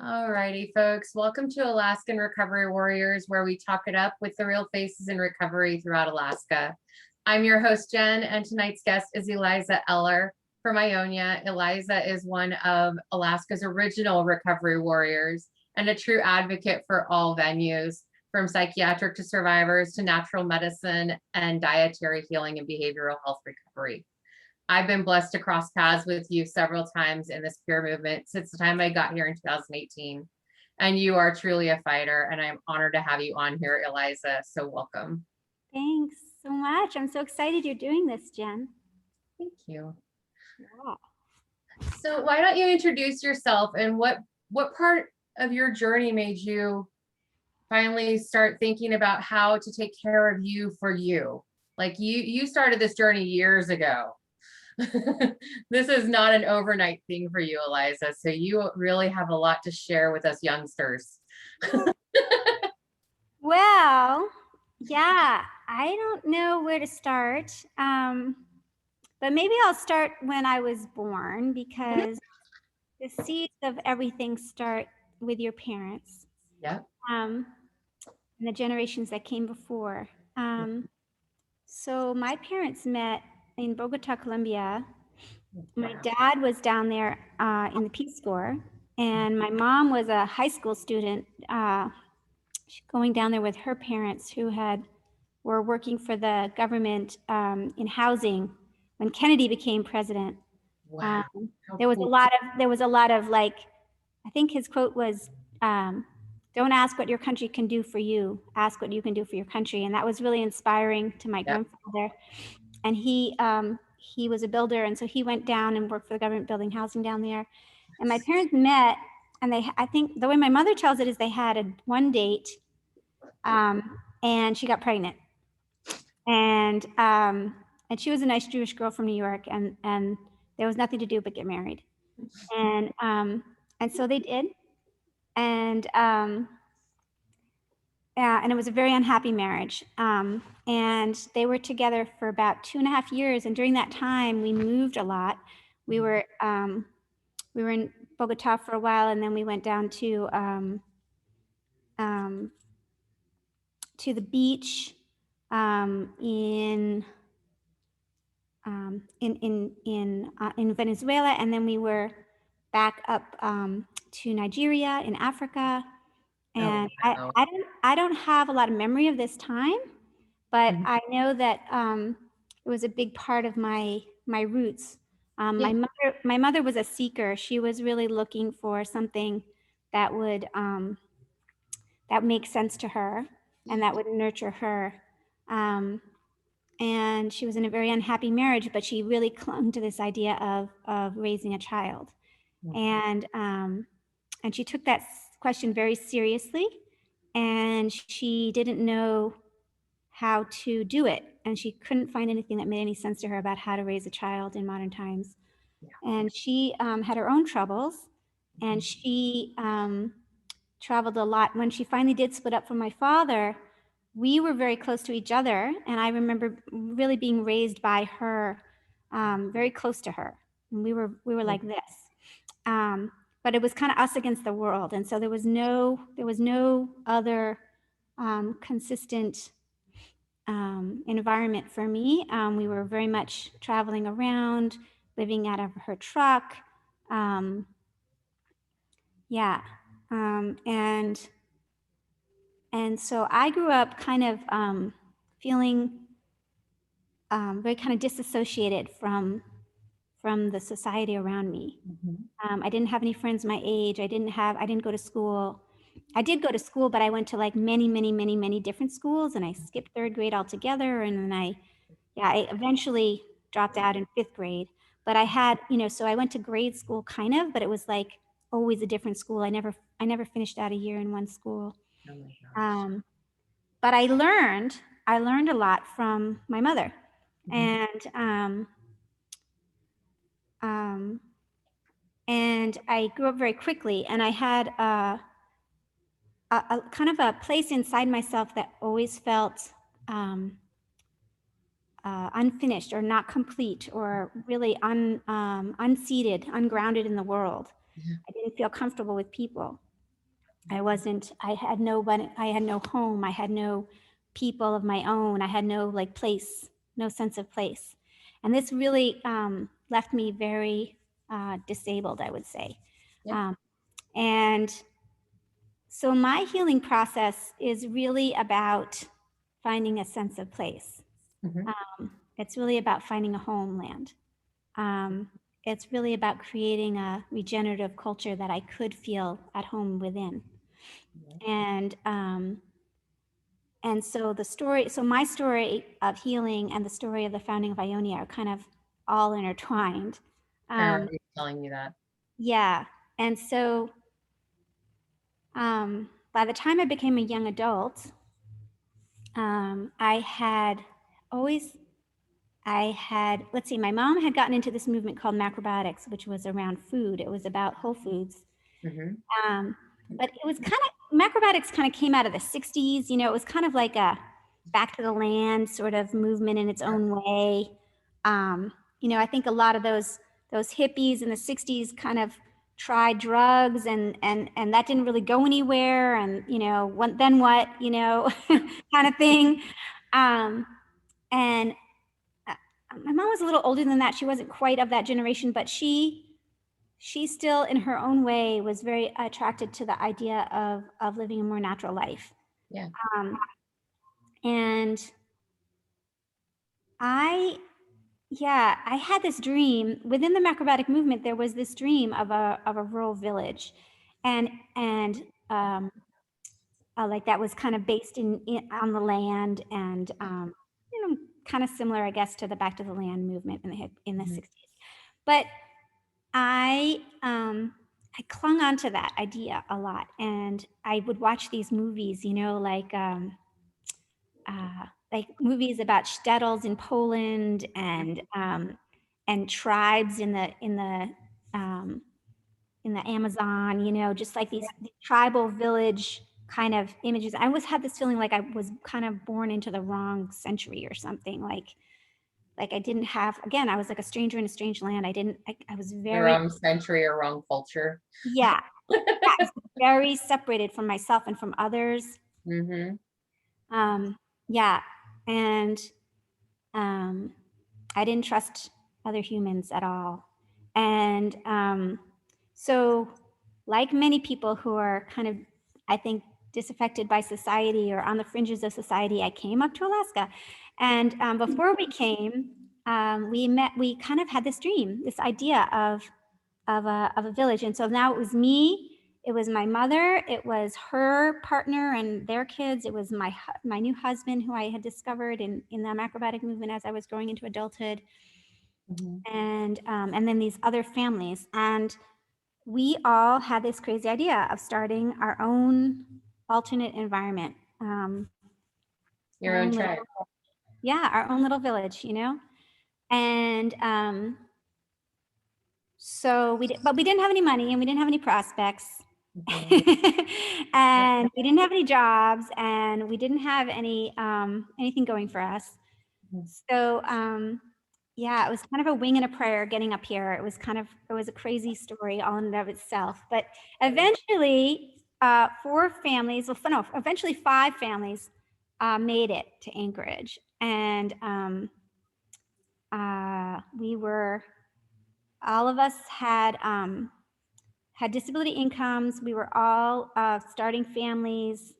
Alrighty, folks. Welcome to Alaskan Recovery Warriors, where we talk it up with the real faces in recovery throughout Alaska. I'm your host, Jen, and tonight's guest is Eliza Eller from Ionia. Eliza is one of Alaska's original recovery warriors and a true advocate for all venues, from psychiatric to survivors to natural medicine and dietary healing and behavioral health recovery. I've been blessed to cross paths with you several times in this peer movement since the time I got here in 2018. And you are truly a fighter, and I'm honored to have you on here, Eliza. So welcome. Thanks so much. I'm so excited you're doing this, Jen. Thank you. Yeah. So why don't you introduce yourself, and what part of your journey made you finally start thinking about how to take care of you for you? Like you started this journey years ago. This is not an overnight thing for you, Eliza. So you really have a lot to share with us youngsters. Well, yeah, I don't know where to start. But maybe I'll start when I was born, because the seeds of everything start with your parents. Yeah. And the generations that came before. So my parents met in Bogota, Colombia. My dad was down there in the Peace Corps, and my mom was a high school student going down there with her parents, who were working for the government in housing when Kennedy became president. Wow. There was a lot of like, I think his quote was, "Don't ask what your country can do for you, ask what you can do for your country." And that was really inspiring to my grandfather. And he was a builder, and so he went down and worked for the government building housing down there. And my parents met, and I think the way my mother tells it is they had one date, and she got pregnant. And she was a nice Jewish girl from New York, and there was nothing to do but get married. And so they did. And it was a very unhappy marriage. And they were together for about 2.5 years. And during that time, we moved a lot. We were in Bogota for a while, and then we went down to the beach in Venezuela, and then we were back up to Nigeria in Africa. And I don't have a lot of memory of this time, but I know that it was a big part of my roots. My mother was a seeker. She was really looking for something that would that make sense to her and that would nurture her. And she was in a very unhappy marriage, but she really clung to this idea of raising a child. And she took that question very seriously, and she didn't know how to do it. And she couldn't find anything that made any sense to her about how to raise a child in modern times. And she had her own troubles, and she traveled a lot. When she finally did split up from my father, we were very close to each other. And I remember really being raised by her, very close to her. And we were like this. But it was kind of us against the world. And so there was no other consistent environment for me. We were very much traveling around, living out of her truck. And so I grew up kind of feeling very kind of disassociated from the society around me. I didn't have any friends my age. I didn't go to school. I did go to school, but I went to like many different schools, and I skipped 3rd grade altogether. And then I eventually dropped out in 5th grade. But I had, so I went to grade school kind of, but it was like always a different school. I never finished out a year in one school. But I learned a lot from my mother. And I grew up very quickly, and I had a kind of a place inside myself that always felt unfinished or not complete, or really unseated, ungrounded in the world. I didn't feel comfortable with people. I had no home. I had no people of my own. I had no like place, no sense of place. And this really left me very disabled, I would say. Yeah. And so my healing process is really about finding a sense of place. Mhm. It's really about finding a homeland. It's really about creating a regenerative culture that I could feel at home within. And so my story of healing and the story of the founding of Ionia are kind of all intertwined. I remember you telling me that. Yeah. And so by the time I became a young adult, let's see, my mom had gotten into this movement called macrobiotics, which was around food. It was about whole foods. But it was macrobiotics kind of came out of the 60s. You know, it was kind of like a back to the land sort of movement in its own way. You know, I think a lot of those hippies in the 60s kind of tried drugs and that didn't really go anywhere. And, you know, then what, you know, kind of thing. And my mom was a little older than that. She wasn't quite of that generation, but she still in her own way was very attracted to the idea of living a more natural life. Yeah. And I had this dream within the macrobiotic movement. There was this dream of a rural village, and like that was kind of based on the land, and you know, kind of similar, I guess, to the Back to the Land movement in the 60s. But I clung on to that idea a lot, and I would watch these movies, you know, like movies about shtetls in Poland and tribes in the Amazon, you know, just like these tribal village kind of images. I always had this feeling like I was kind of born into the wrong century or something. Like I didn't have, again, I was like a stranger in a strange land. I was The very wrong century or wrong culture. yeah, I was very separated from myself and from others. Yeah, and I didn't trust other humans at all. And so, like many people who are kind of, I think, disaffected by society or on the fringes of society, I came up to Alaska. And before we came, we kind of had this dream, this idea of a village. And so now it was me, it was my mother, it was her partner and their kids, it was my new husband who I had discovered in the macrobiotic movement as I was growing into adulthood, and then these other families. And we all had this crazy idea of starting our own alternate environment. Your own tribe. Our own little village, you know? And so but we didn't have any money and we didn't have any prospects. And we didn't have any jobs and we didn't have any anything going for us. So it was kind of a wing and a prayer getting up here. It was a crazy story all in and of itself. But eventually eventually 5 families made it to Anchorage. And all of us had disability incomes. We were all starting families,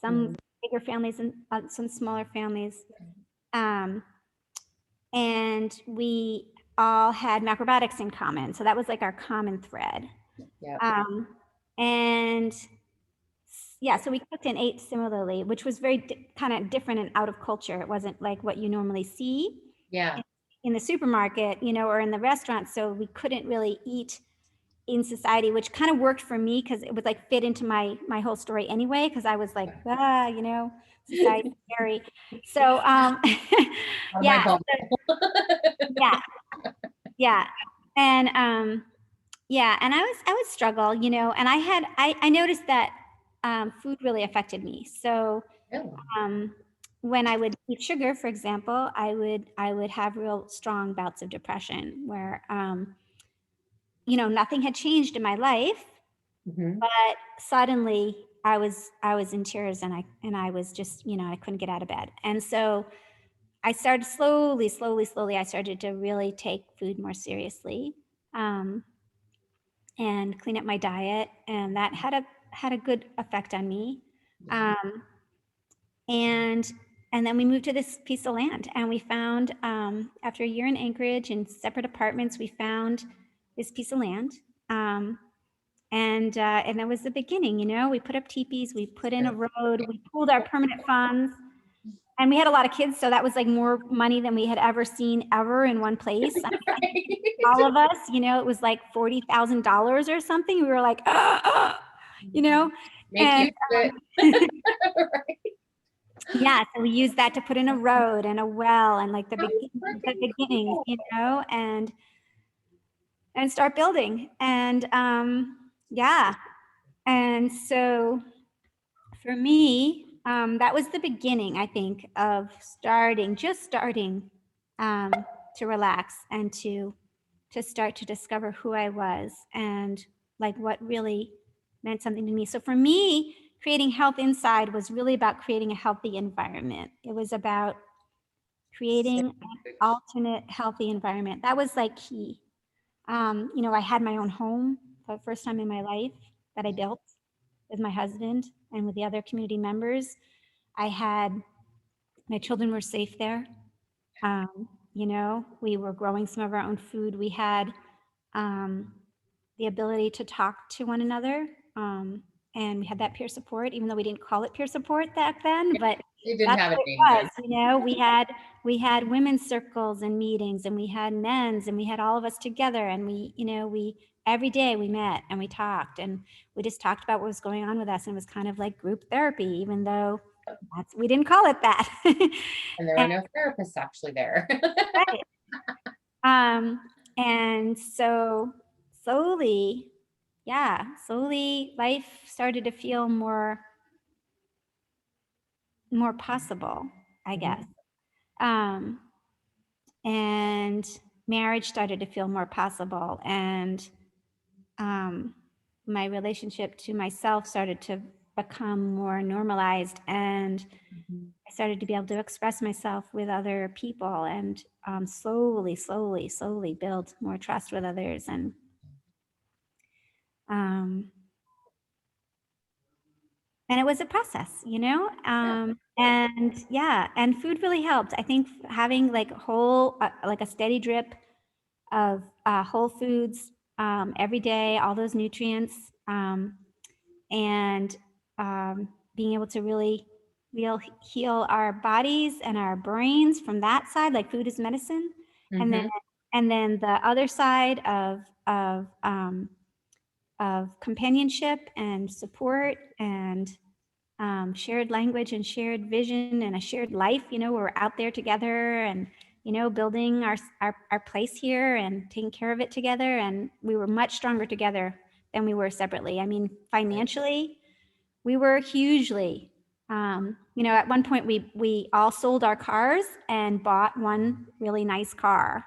some bigger families and some smaller families. And we all had macrobiotics in common. So that was like our common thread. And so we cooked and ate similarly, which was very kind of different and out of culture. It wasn't like what you normally see in the supermarket, you know, or in the restaurant. So we couldn't really eat in society, which kind of worked for me because it would like fit into my whole story anyway. Because I was like, you know, society scary. So yeah, and and I would struggle, you know, and I noticed that food really affected me. So when I would eat sugar, for example, I would have real strong bouts of depression where you know, nothing had changed in my life, Mhm. But suddenly I was in tears, and I was just, I couldn't get out of bed. And so I started slowly, I started to really take food more seriously, um, and clean up my diet, and that had a good effect on me. Um, and and then we moved to this piece of land, and we found, after a year in Anchorage in separate apartments, we found this piece of land. And that was the beginning. We put up teepees, we put in a road, we pooled our permanent funds, and we had a lot of kids, so that was like more money than we had ever seen ever in one place. I mean, all of us, it was like $40,000 or something. We were like, Make and use of it. yeah, so we used that to put in a road and a well, and like the Freaking beginnings, cool. and start building. And yeah, and so for me, that was the beginning, I think, of just starting to relax and to start to discover who I was, and like what really meant something to me. So for me, creating health inside was really about creating a healthy environment. It was about creating an alternate healthy environment. That was like key. I had my own home for the first time in my life that I built with my husband and with the other community members. My children were safe there. We were growing some of our own food. We had the ability to talk to one another. And we had that peer support, even though we didn't call it peer support back then, but It didn't that's have a what name it then. was. We had women's circles and meetings, and we had men's, and we had all of us together, and we every day we met and we talked, and we just talked about what was going on with us, and it was kind of like group therapy, even though we didn't call it that. And there were no therapists actually there. Right. And so slowly, life started to feel more possible, I guess. Um, and marriage started to feel more possible, and my relationship to myself started to become more normalized, and I started to be able to express myself with other people, and slowly build more trust with others. Um, and it was a process, and food really helped. I think having like like a steady drip of whole foods every day, all those nutrients, and being able to really heal our bodies and our brains from that side, like food is medicine. And then the other side of companionship and support, and shared language and shared vision and a shared life, we're out there together, and building our place here and taking care of it together. And we were much stronger together than we were separately. I mean, financially, we were hugely, at one point we all sold our cars and bought one really nice car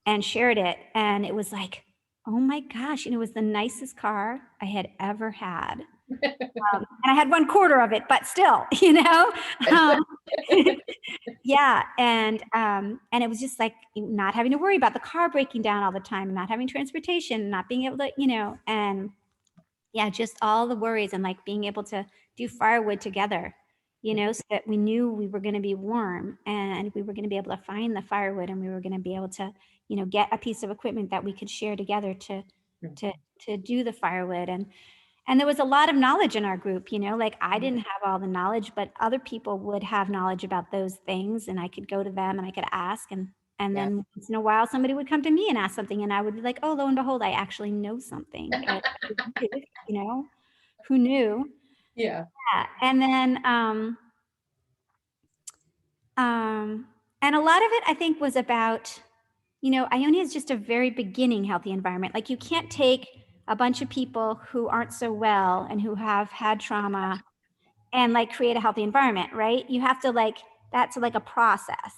and shared it. And it was like, oh my gosh, it was the nicest car I had ever had. And I had 1/4 of it, but still, um, yeah. And it was just like not having to worry about the car breaking down all the time, not having transportation, not being able to, and yeah, just all the worries, and like being able to do firewood together, so that we knew we were going to be warm, and we were going to be able to find the firewood, and we were going to be able to, get a piece of equipment that we could share together to do the firewood. And there was a lot of knowledge in our group, like I didn't have all the knowledge, but other people would have knowledge about those things, and I could go to them and I could ask. And then once in a while, somebody would come to me and ask something, and I would be like, oh, lo and behold, I actually know something. Who knew? Yeah. And then, and a lot of it, I think, was about, Ionia is just a very beginning healthy environment. Like you can't take a bunch of people who aren't so well and who have had trauma and like create a healthy environment, right? You have to that's like a process.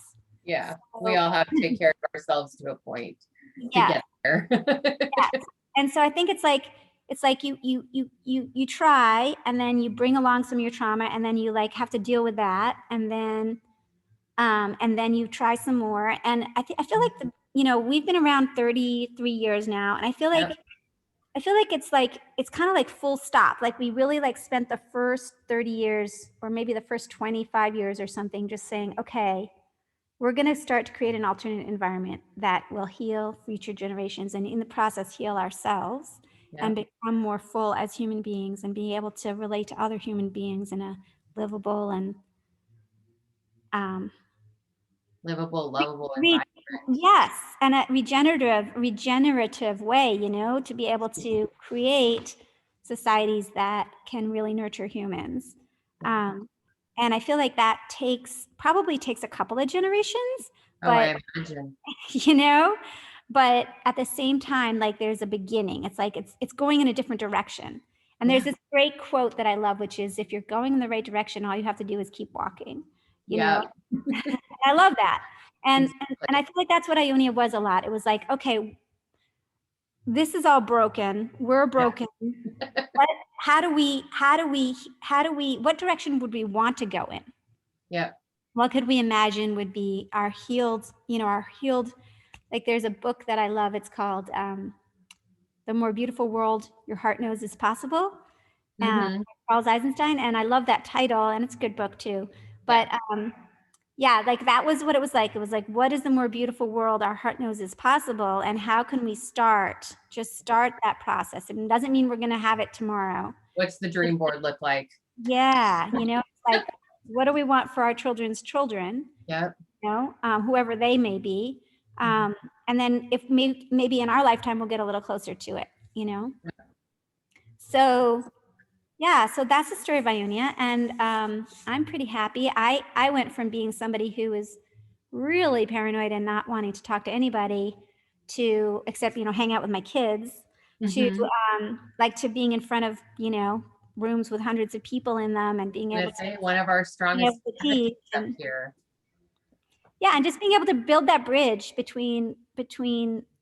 Yeah. So, We all have to take care of ourselves to a point to yeah, get there. yeah. And so I think it's like, it's like you try, and then you bring along some of your trauma, and then you like have to deal with that, and then you try some more. And I feel like we've been around 33 years now, and I feel like Yep. it's kind of like full stop. Like we really like spent the first 30 years or maybe the first 25 years or something just saying, okay, we're going to start to create an alternate environment that will heal future generations, and in the process heal ourselves and Yep. become more full as human beings and be able to relate to other human beings in a livable and Livable, lovable Re- environment. yes, and a regenerative way, to be able to create societies that can really nurture humans. And I feel like that probably takes a couple of generations, Oh, but I imagine. you know, but at the same time, like there's a beginning. It's like it's going in a different direction. And there's Yeah. this great quote that I love, which is, if you're going in the right direction, all you have to do is keep walking. Yeah. I love that. And Exactly. I feel like that's what Ionia was a lot. It was like, okay, this is all broken. We're broken. What what direction would we want to go in? Yeah. What could we imagine would be our healed, like there's a book that I love. It's called The More Beautiful World Your Heart Knows Is Possible. Mm-hmm. Charles Eisenstein. And I love that title, and it's a good book too. But Yeah. yeah, like that was what it was like. It was like, what is the more beautiful world our heart knows is possible? And how can we just start that process? And it doesn't mean we're going to have it tomorrow. What's the dream board look like? Yeah. It's like, what do we want for our children's children? Yep. Whoever they may be. And then if maybe in our lifetime, we'll get a little closer to it, So yeah, so that's the story of Ionia, and I'm pretty happy. I went from being somebody who was really paranoid and not wanting to talk to anybody to, except, hang out with my kids, to to being in front of, rooms with hundreds of people in them and being able Gonna say one of our strongest teach up here. yeah, and just being able to build that bridge between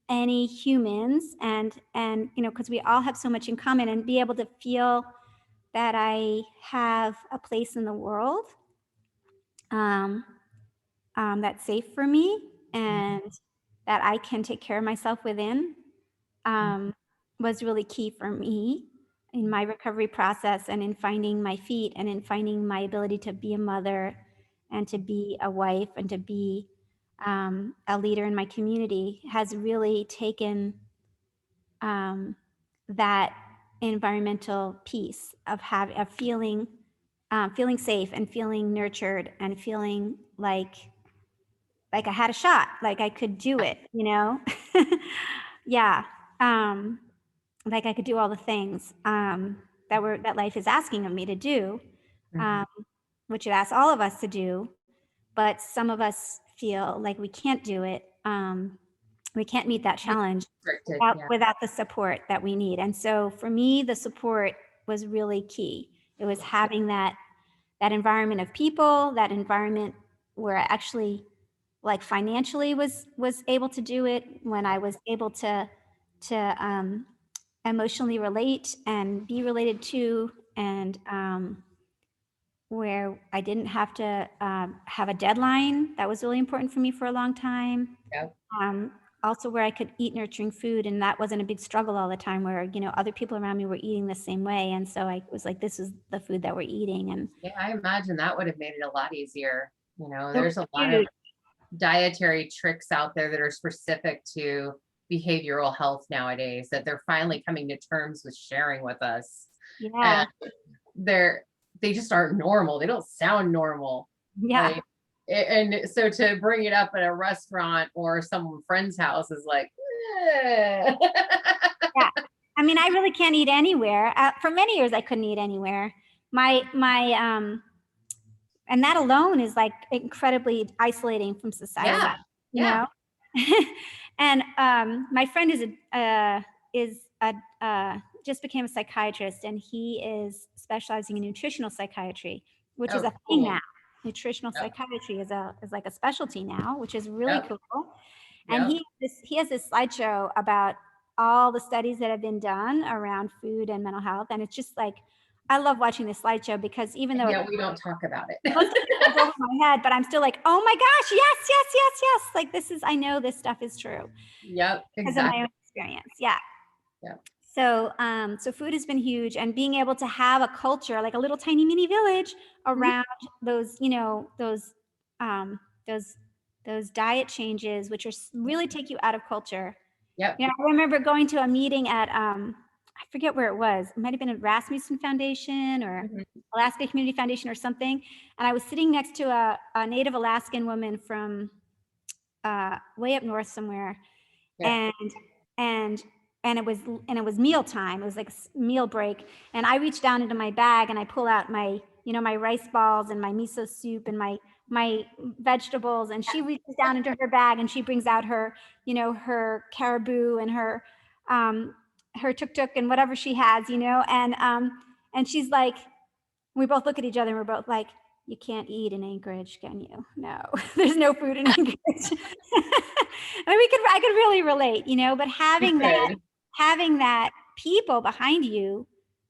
any humans and because we all have so much in common, and be able to feel that I have a place in the world that's safe for me, and that I can take care of myself within, was really key for me in my recovery process, and in finding my feet, and in finding my ability to be a mother and to be a wife and to be a leader in my community, has really taken that environmental piece of feeling safe and feeling nurtured and feeling like I had a shot, like I could do it, yeah, like I could do all the things that life is asking of me to do, which it asks all of us to do, but some of us feel like we can't do it. We can't meet that challenge without the support that we need. And so for me, the support was really key. It was having that environment of people, that environment where I actually, like, financially was able to do it, when I was able to emotionally relate and be related to, and where I didn't have to have a deadline. That was really important for me for a long time. Yep. Also where I could eat nurturing food, and that wasn't a big struggle all the time, where, other people around me were eating the same way. And so I was like, this is the food that we're eating. And yeah, I imagine that would have made it a lot easier. There's a lot of dietary tricks out there that are specific to behavioral health nowadays that they're finally coming to terms with sharing with us. Yeah. And they just aren't normal. They don't sound normal. Yeah. And so to bring it up at a restaurant or some friend's house is like, yeah. I mean, I really can't eat anywhere. For many years, I couldn't eat anywhere. And that alone is like incredibly isolating from society. Yeah. And my friend just became a psychiatrist, and he is specializing in nutritional psychiatry, which is a thing now. Nutritional psychiatry is like a specialty now, which is really cool. And he has this slideshow about all the studies that have been done around food and mental health. And it's just like, I love watching the slideshow because even though Yeah, we don't talk about it. most of it goes over my head, but I'm still like, oh my gosh, yes. Like I know this stuff is true. Yep, Because of my exactly. own experience. Yeah. Yeah. So, so food has been huge, and being able to have a culture, like a little tiny mini village around those, um, those, those diet changes, which are really take you out of culture. Yep. I remember going to a meeting at, I forget where it was. It might've been at Rasmussen Foundation or Alaska Community Foundation or something. And I was sitting next to a Native Alaskan woman from way up north somewhere. Yeah. And and it was meal time. It was like a meal break. And I reached down into my bag and I pull out my, my rice balls and my miso soup and my vegetables. And she reaches down into her bag and she brings out her, her caribou and her tuk-tuk and whatever she has, and she's like, we both look at each other and we're both like, you can't eat in Anchorage, can you? No, there's no food in Anchorage. I mean, I could really relate, but having that people behind you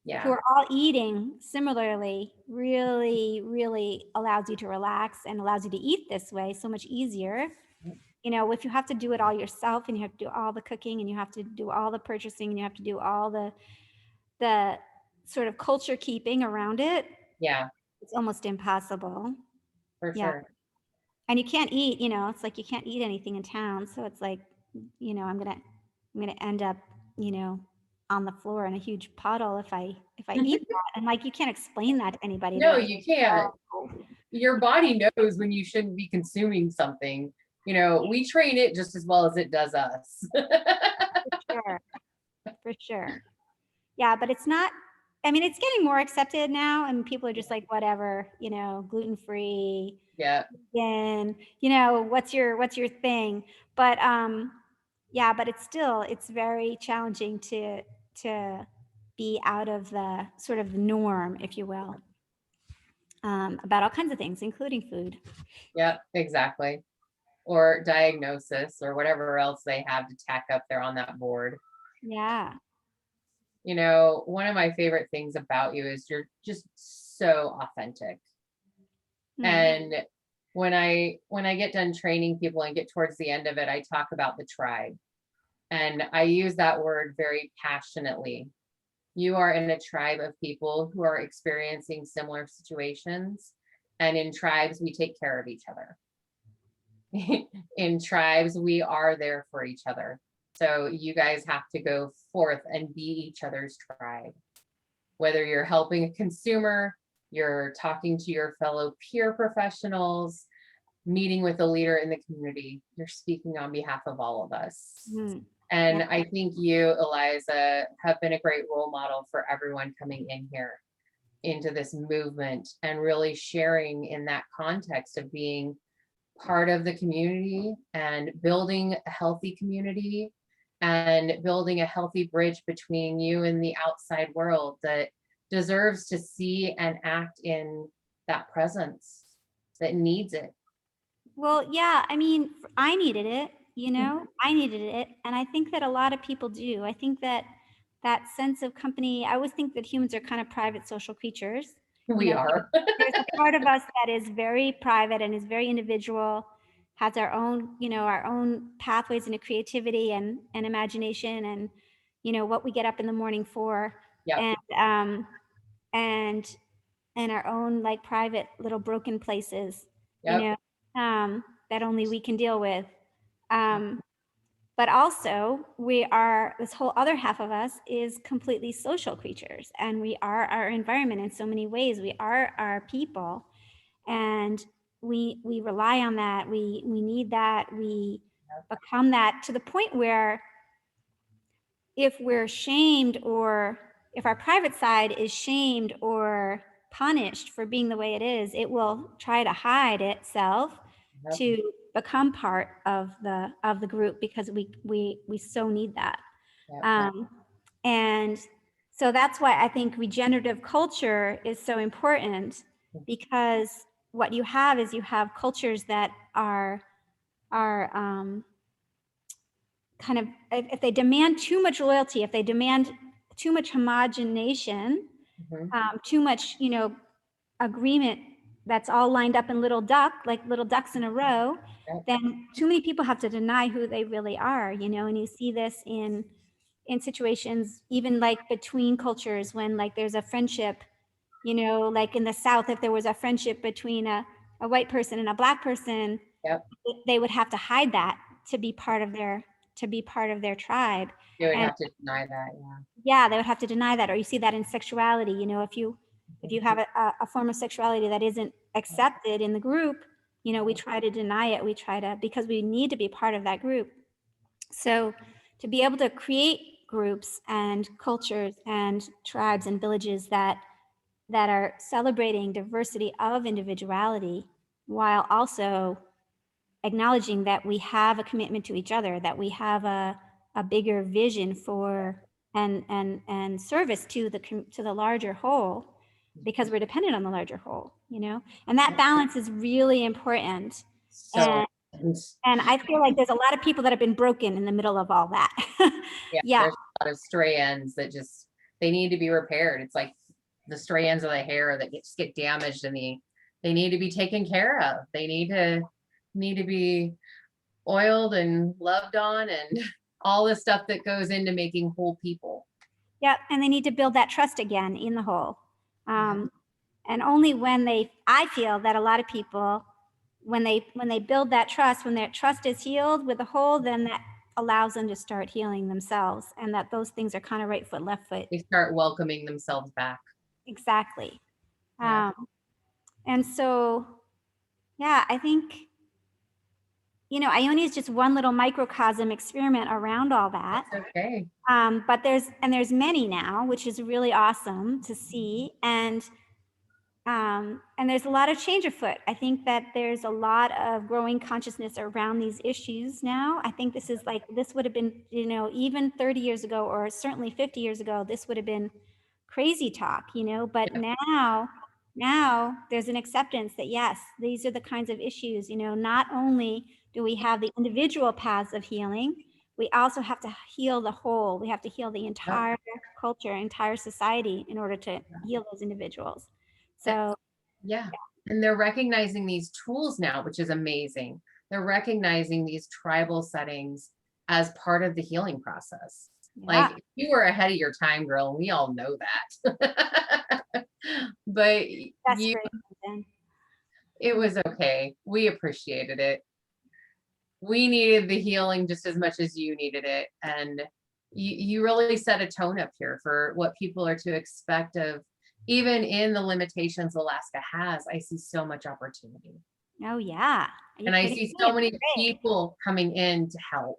who are all eating similarly really, really allows you to relax and allows you to eat this way so much easier. If you have to do it all yourself and you have to do all the cooking and you have to do all the purchasing and you have to do all the sort of culture keeping around it. Yeah. It's almost impossible. For sure. And you can't eat, it's like you can't eat anything in town. So it's like, I'm gonna end up, on the floor in a huge puddle if I eat that. And like you can't explain that to anybody. No, Like, you can't. Your body knows when you shouldn't be consuming something. We train it just as well as it does us. For sure. Yeah, but it's not, it's getting more accepted now, and people are just like, whatever, gluten-free. Yeah. And what's your thing? But yeah, but it's very challenging to be out of the sort of norm, if you will, about all kinds of things, including food. Yeah, exactly. Or diagnosis or whatever else they have to tack up there on that board. Yeah. One of my favorite things about you is you're just so authentic. And when I get done training people and get towards the end of it, I talk about the tribe. And I use that word very passionately. You are in a tribe of people who are experiencing similar situations. And in tribes, we take care of each other. In tribes, we are there for each other. So you guys have to go forth and be each other's tribe. Whether you're helping a consumer, you're talking to your fellow peer professionals, meeting with a leader in the community, you're speaking on behalf of all of us. And I think you, Eliza, have been a great role model for everyone coming in here into this movement and really sharing in that context of being part of the community and building a healthy community and building a healthy bridge between you and the outside world that deserves to see and act in that presence that needs it. Well, yeah, I needed it, I needed it. And I think that a lot of people do. I think that sense of company, I always think that humans are kind of private social creatures. We are. There's a part of us that is very private and is very individual, has our own, our own pathways into creativity and imagination and, what we get up in the morning for. Yep. And our own like private little broken places, Yep. That only we can deal with. But also this whole other half of us is completely social creatures, and we are our environment in so many ways. We are our people, and we rely on that. We need that. We become that to the point where if we're shamed, or if our private side is shamed or punished for being the way it is, it will try to hide itself to become part of the group, because we so need that. And so that's why I think regenerative culture is so important, because what you have is you have cultures that are kind of, if they demand too much loyalty, if they demand too much homogenation, too much, agreement that's all lined up in like little ducks in a row, then too many people have to deny who they really are, and you see this in situations, even like between cultures, when like there's a friendship, like in the South, if there was a friendship between a white person and a Black person, they would have to hide that to be part of their tribe. They would have to deny that. Yeah, they would have to deny that. Or you see that in sexuality, if you have a form of sexuality that isn't accepted in the group, we try to deny it. Because we need to be part of that group. So to be able to create groups and cultures and tribes and villages that are celebrating diversity of individuality, while also acknowledging that we have a commitment to each other, that we have a bigger vision for and service to the larger whole, because we're dependent on the larger whole, and that balance is really important. So, and I feel like there's a lot of people that have been broken in the middle of all that. There's a lot of stray ends that they need to be repaired. It's like the stray ends of the hair that get damaged, and they need to be taken care of. They need to be oiled and loved on, and all the stuff that goes into making whole people. Yeah, and they need to build that trust again in the whole. And only when I feel that a lot of people, when they build that trust, when their trust is healed with the whole, then that allows them to start healing themselves, and that those things are kind of right foot, left foot. They start welcoming themselves back. Exactly. And so, yeah, I think, Ione is just one little microcosm experiment around all that. That's okay. But there's many now, which is really awesome to see. And there's a lot of change afoot. I think that there's a lot of growing consciousness around these issues now. I think this would have been, even 30 years ago, or certainly 50 years ago, this would have been crazy talk, but now there's an acceptance that, yes, these are the kinds of issues, not only do we have the individual paths of healing, we also have to heal the whole. We have to heal the entire culture, entire society in order to heal those individuals. So, and they're recognizing these tools now, which is amazing. They're recognizing these tribal settings as part of the healing process. Like, you were ahead of your time, girl, and we all know that. But it was okay. We appreciated it. We needed the healing just as much as you needed it. And you really set a tone up here for what people are to expect of, even in the limitations Alaska has. I see so much opportunity. Oh, yeah. And I see so many people coming in to help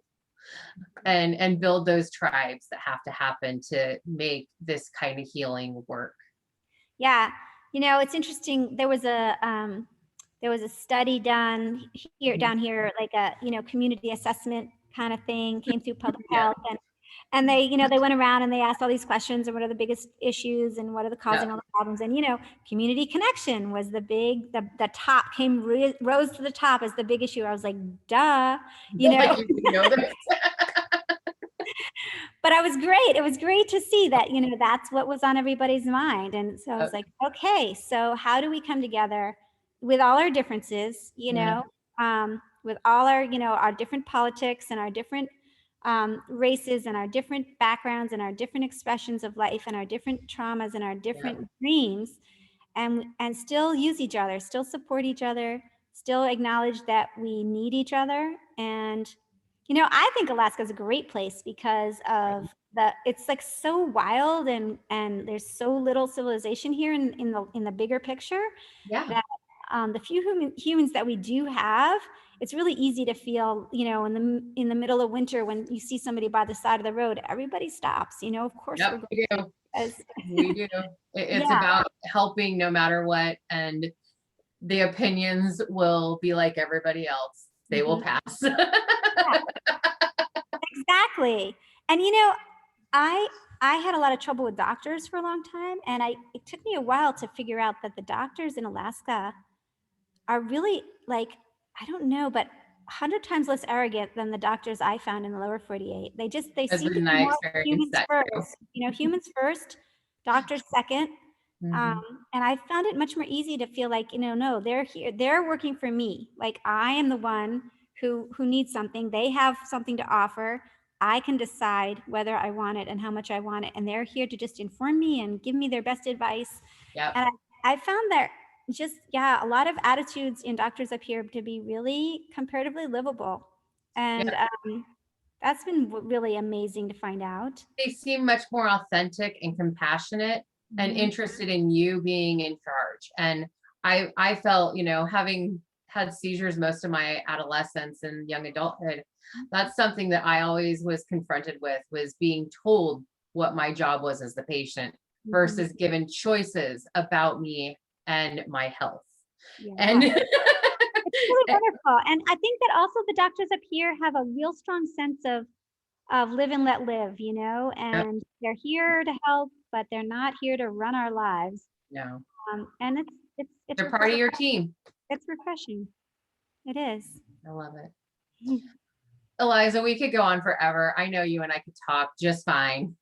and build those tribes that have to happen to make this kind of healing work. Yeah. It's interesting. There was a study done down here, like a, community assessment kind of thing, came through public health. And they, they went around and they asked all these questions, and what are the biggest issues and what are the causing all the problems. And, community connection was the top, rose to the top as the big issue. I was like, duh, But it was great. It was great to see that, that's what was on everybody's mind. And so I was like, okay, so how do we come together with all our differences, with all our, our different politics and our different races and our different backgrounds and our different expressions of life and our different traumas and our different dreams, and still use each other, still support each other, still acknowledge that we need each other. And I think Alaska is a great place because of it's like so wild, and there's so little civilization here in the bigger picture. That the few humans that we do have, it's really easy to feel, in the middle of winter when you see somebody by the side of the road, everybody stops. Of course we do. We do. It's about helping no matter what, and the opinions will be like everybody else. They will pass. Exactly. And I had a lot of trouble with doctors for a long time, and it took me a while to figure out that the doctors in Alaska are really, like, I don't know, but 100 times less arrogant than the doctors I found in the lower 48. They That's seem to been be my more experience humans that too. first, humans first, doctors second. Mhm. And I found it much more easy to feel like, no, they're here, they're working for me. Like I am the one who needs something. They have something to offer. I can decide whether I want it and how much I want it. And they're here to just inform me and give me their best advice. Yep. And I found that just, a lot of attitudes in doctors up here to be really comparatively livable. And that's been really amazing to find out. They seem much more authentic and compassionate and interested in you being in charge. And I felt, having had seizures most of my adolescence and young adulthood, that's something that I always was confronted with, was being told what my job was as the patient versus given choices about me and my health. Yeah. And It's really wonderful. And I think that also the doctors up here have a real strong sense of live and let live, and they're here to help, but they're not here to run our lives. no, And it's they're part of your team. It's refreshing. It is. I love it. Eliza, we could go on forever. I know you and I could talk just fine.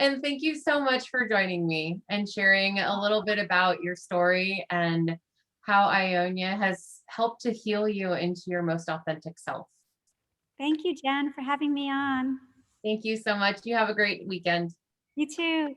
And thank you so much for joining me and sharing a little bit about your story and how Ionia has helped to heal you into your most authentic self. Thank you, Jen, for having me on. Thank you so much. You have a great weekend. You too.